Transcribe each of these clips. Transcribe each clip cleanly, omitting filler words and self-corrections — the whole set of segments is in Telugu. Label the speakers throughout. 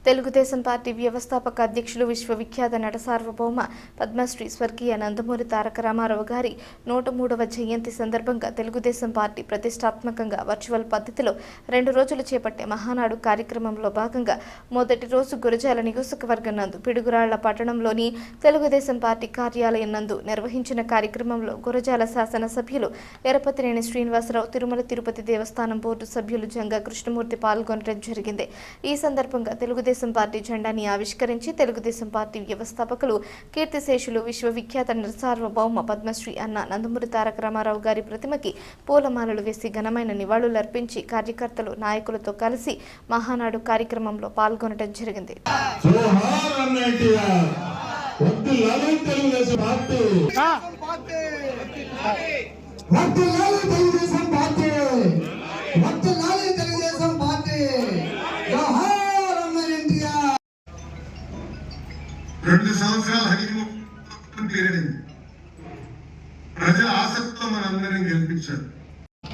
Speaker 1: తెలుగుదేశం పార్టీ వ్యవస్థాపక అధ్యక్షులు విశ్వవిఖ్యాత నట సార్వభౌమ పద్మశ్రీ స్వర్గీయ నందమూరి తారక రామారావు గారి 103వ జయంతి సందర్భంగా తెలుగుదేశం పార్టీ ప్రతిష్టాత్మకంగా వర్చువల్ పద్ధతిలో 2 రోజులు చేపట్టే మహానాడు కార్యక్రమంలో భాగంగా మొదటి రోజు గురజాల నియోజకవర్గం నందు పిడుగురాళ్ల పట్టణంలోని తెలుగుదేశం పార్టీ కార్యాలయం నందు నిర్వహించిన కార్యక్రమంలో గురజాల శాసనసభ్యులు ఎరపతినేని శ్రీనివాసరావు, తిరుమల తిరుపతి దేవస్థానం బోర్డు సభ్యులు జంగా కృష్ణమూర్తి పాల్గొనడం జరిగింది. ఈ సందర్భంగా తెలుగుదేశం పార్టీ జెండాని ఆవిష్కరించి తెలుగుదేశం పార్టీ వ్యవస్థాపకులు కీర్తిశేషులు విశ్వవిఖ్యాత నట సార్వభౌమ పద్మశ్రీ అన్న నందమూరి తారక రామారావు గారి ప్రతిమకి పూలమాలలు వేసి ఘనమైన నివాళులర్పించి కార్యకర్తలు, నాయకులతో కలిసి మహానాడు కార్యక్రమంలో పాల్గొనడం జరిగింది.
Speaker 2: రెండు సంవత్సరాల హనీమూన్ పీరియడ్ ప్రజల ఆసక్తితో మనందరం గెలిపించారు.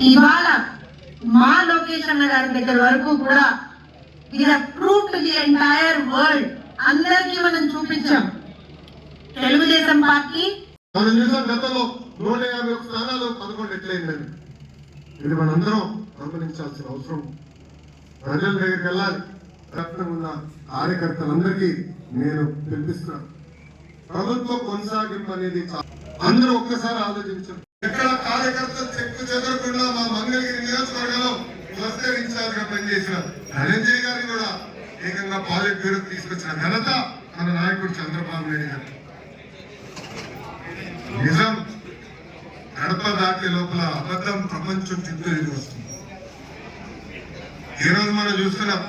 Speaker 3: ఇవాళ మా లోకేష్ అన్న గారి దగ్గర వరకు కూడా prove to the entire world అందరికీ మనం చూపించాం. తెలుగుదేశం పార్టీ
Speaker 2: మనం చూసాం గతంలో 151 స్థానాలు 11 ఎట్లయిందని. ఇది మనందరం గమనించాల్సిన అవసరం. ప్రజల దగ్గరికి వెళ్ళాలి. ఉన్న కార్యకర్తలందరికీ నేను పిలిపిస్తున్నాను. ప్రభుత్వం కొనసాగింపు అనేది అందరూ ఒక్కసారి ఆలోచించారు. ఎక్కడ కార్యకర్తలు చెక్కు చెదరకుండా మా మంగళగిరి నియోజకవర్గంలో క్లస్టర్ ఇన్ఛార్జ్ గా పనిచేసిన ధనంజయ్ గారిని కూడా ఏకంగా పాలిట్ బ్యూరోకి తీసుకొచ్చిన ఘనత మన నాయకుడు చంద్రబాబు నాయుడు గారు. నిజం గడప దాటే లోపల అబద్ధం ప్రపంచం చుట్టూ వస్తుంది. ఈరోజు మనం చూస్తున్నాం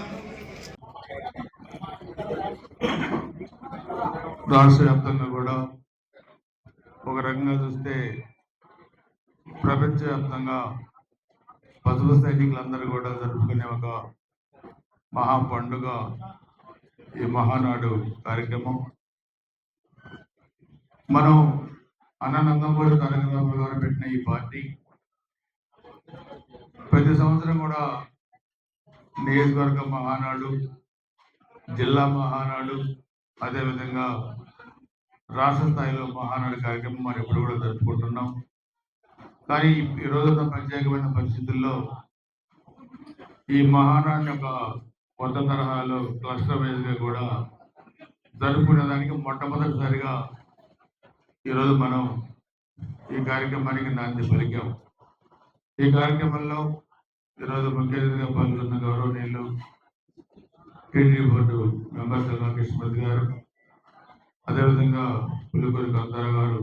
Speaker 4: రాష్ట్ర వ్యాప్తంగా కూడా ఒక రకంగా చూస్తే ప్రపంచవ్యాప్తంగా పసుపు సైనికులందరూ కూడా జరుపుకునే ఒక మహా పండుగ ఈ మహానాడు కార్యక్రమం. మనం నందమూరి తారక రామారావు గారు పెట్టిన ఈ పార్టీ ప్రతి సంవత్సరం కూడా నియోజకవర్గ మహానాడు, జిల్లా మహానాడు, అదేవిధంగా రాష్ట్ర స్థాయిలో మహానాడు కార్యక్రమం మనం ఎప్పుడు కూడా జరుపుకుంటున్నాం. కానీ ఈ రోజున్న ప్రత్యేకమైన పరిస్థితుల్లో ఈ మహానాడిని ఒక కొత్త తరహాలో క్లస్టర్ వైజ్గా కూడా జరుపుకునేదానికి మొట్టమొదటిసారిగా ఈరోజు మనం ఈ కార్యక్రమానికి నాంది పలికాం. ఈ కార్యక్రమంలో ఈరోజు ముఖ్య అతిథిగా పాల్గొన్న గౌరవనీయులు TD board member Janga Krishnamurthy గారు, అదేవిధంగా పులికూరి కాంతారావు గారు,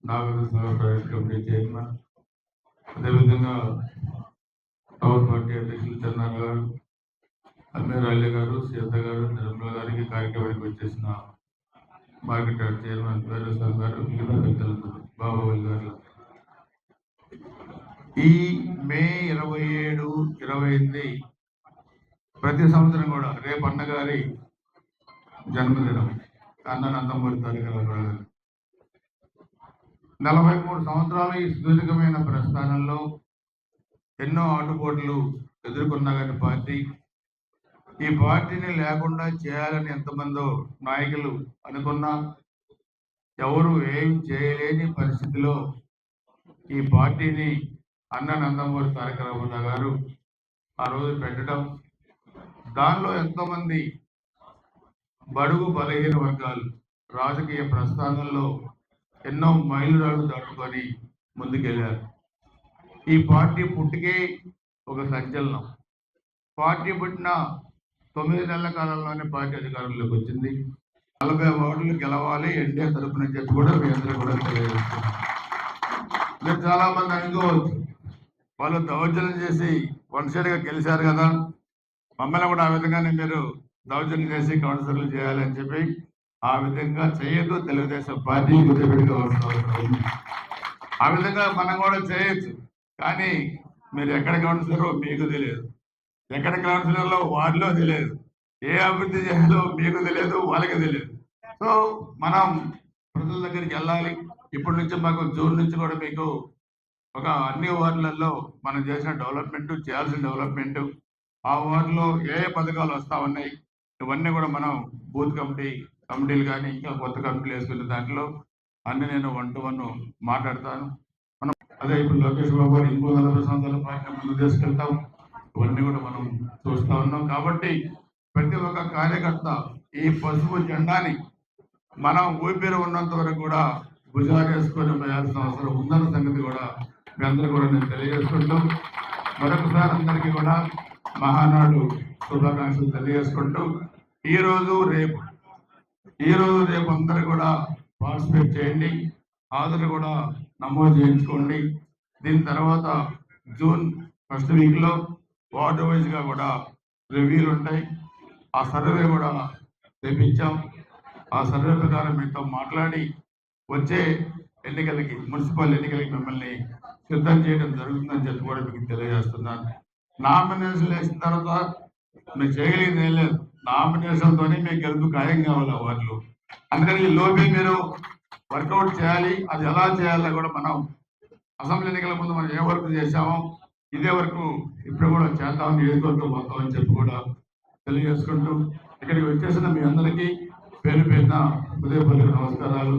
Speaker 4: నాగార్జున ప్రైవేట్ కమిటీ చైర్మన్, అదేవిధంగా టౌన్ పార్టీ అధ్యక్షులు చెన్నారావు గారు, అమీర్ అలీ గారు, సీత గారు, నిర్మల గారికి కార్యక్రమానికి వచ్చేసిన మార్కెట్ యార్డ్ చైర్మన్ వీరస్వామి గారు, మిగతా పెద్దలందరూ, బాబావల్ గారు. ఈ మే 27, 28 ప్రతి సంవత్సరం కూడా రేపు అన్నగారి జన్మదినం. నందమూరి తారక రామారావు గారు 43 సంవత్సరాల ఈ సుదీర్ఘమైన ప్రస్థానంలో ఎన్నో ఆటుపోట్లు ఎదుర్కొన్నా కానీ ఈ పార్టీని లేకుండా చేయాలని ఎంతమందో నాయకులు అనుకున్నా ఎవరు ఏం చేయలేని పరిస్థితిలో ఈ పార్టీని నందమూరి తారక రామారావు గారు ఆ రోజు పెట్టడం, దానిలో ఎంతోమంది బడుగు బలహీన వర్గాలు రాజకీయ ప్రస్థానంలో ఎన్నో మైలురాళ్లు దాటుకొని ముందుకెళ్ళారు. ఈ పార్టీ పుట్టికే ఒక సంచలనం. పార్టీ పుట్టిన 9 నెలల కాలంలోనే పార్టీ అధికారంలోకి వచ్చింది. 40 వార్డులు గెలవాలి ఎన్డీఏ తరఫున చెప్పి కూడా మీ అందరూ కూడా తెలియజేస్తున్నారు. మీరు చాలా మంది అనుకోవచ్చు, వాళ్ళు దౌర్జన్యం చేసి వన్ సైడ్గా గెలిచారు కదా, మమ్మల్ని కూడా ఆ విధంగానే మీరు దౌర్జన్యం చేసి కౌన్సిలర్లు చేయాలని చెప్పి. ఆ విధంగా చేయొద్దు. తెలుగుదేశం పార్టీ గుర్తుపెట్టుకోవాల్సిన ఆ విధంగా మనం కూడా చేయొచ్చు. కానీ మీరు ఎక్కడ కౌన్సిలరో మీకు తెలియదు, ఎక్కడ కౌన్సిలర్లో వార్డులో తెలియదు, ఏ అభివృద్ధి చేయాలో మీకు తెలియదు, వాళ్ళకి తెలియదు. సో మనం ప్రజల దగ్గరికి వెళ్ళాలి. ఇప్పటి నుంచి మాకు జూన్ నుంచి కూడా మీకు ఒక అన్ని వార్డులలో మనం చేసిన డెవలప్మెంట్, చేయాల్సిన డెవలప్మెంట్, ఆ వార్డులో ఏ పథకాలు వస్తా ఉన్నాయి, ఇవన్నీ కూడా మనం బూత్ కమిటీలు కానీ ఇంకా కొత్త కమిటీలు వేసుకునే దాంట్లో అన్ని నేను 1 to 1 మాట్లాడతాను. మనం అదే ఇప్పుడు లోకేష్ బాబు గారు ఇంకో 40 సంవత్సరాల పాటు ముందు తీసుకెళ్తాం. ఇవన్నీ కూడా మనం చూస్తా ఉన్నాం. కాబట్టి ప్రతి ఒక్క కార్యకర్త ఈ పసుపు జెండాని మనం ఊపిరి ఉన్నంత వరకు కూడా భుజాగేసుకొని పోయాల్సిన అవసరం ఉందన్న సంగతి కూడా మీ అందరూ కూడా నేను తెలియజేసుకుంటూ మరొకసారి అందరికీ కూడా మహానాడు శుభాకాంక్షలు తెలియజేసుకుంటూ ఈ రోజు రేపు అందరూ కూడా పార్టిసిపేట్ చేయండి. హాజరు కూడా నమోదు చేయించుకోండి. దీని తర్వాత జూన్ 1st వీక్లో వార్డు వైజ్గా కూడా రివ్యూలు ఉంటాయి. ఆ సర్వే కూడా తెప్పించాం. ఆ సర్వే ప్రకారం మీతో మాట్లాడి వచ్చే ఎన్నికలకి మున్సిపల్ ఎన్నికలకి మిమ్మల్ని సిద్ధం చేయడం జరుగుతుందని చెప్పి కూడా మీకు తెలియజేస్తున్నాను. నామినేషన్ వేసిన తర్వాత మీరు చేయగలిగింది ఏం లేదు. నామినేషన్తోనే మీకు గెలుపు ఖాయం కావాలి వాటిలో. అందుకని ఈ లోపే మీరు వర్కౌట్ చేయాలి. అది ఎలా చేయాలో కూడా మనం అసెంబ్లీ ఎన్నికల ముందు మనం ఏ వర్క్ చేశామో ఇదే వరకు ఇప్పుడు కూడా చేద్దామని నియోజకవర్గం మొత్తం అని చెప్పి కూడా తెలియజేసుకుంటూ ఇక్కడికి వచ్చేసిన మీ అందరికీ పేరు పేరున హృదయపూర్వక నమస్కారాలు,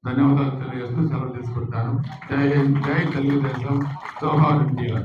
Speaker 4: ధన్యవాదాలు తెలియజేస్తూ సెలవు తీసుకుంటాను. జై హింద్, జై తెలుగుదేశం, జోహార్ ఇండియా.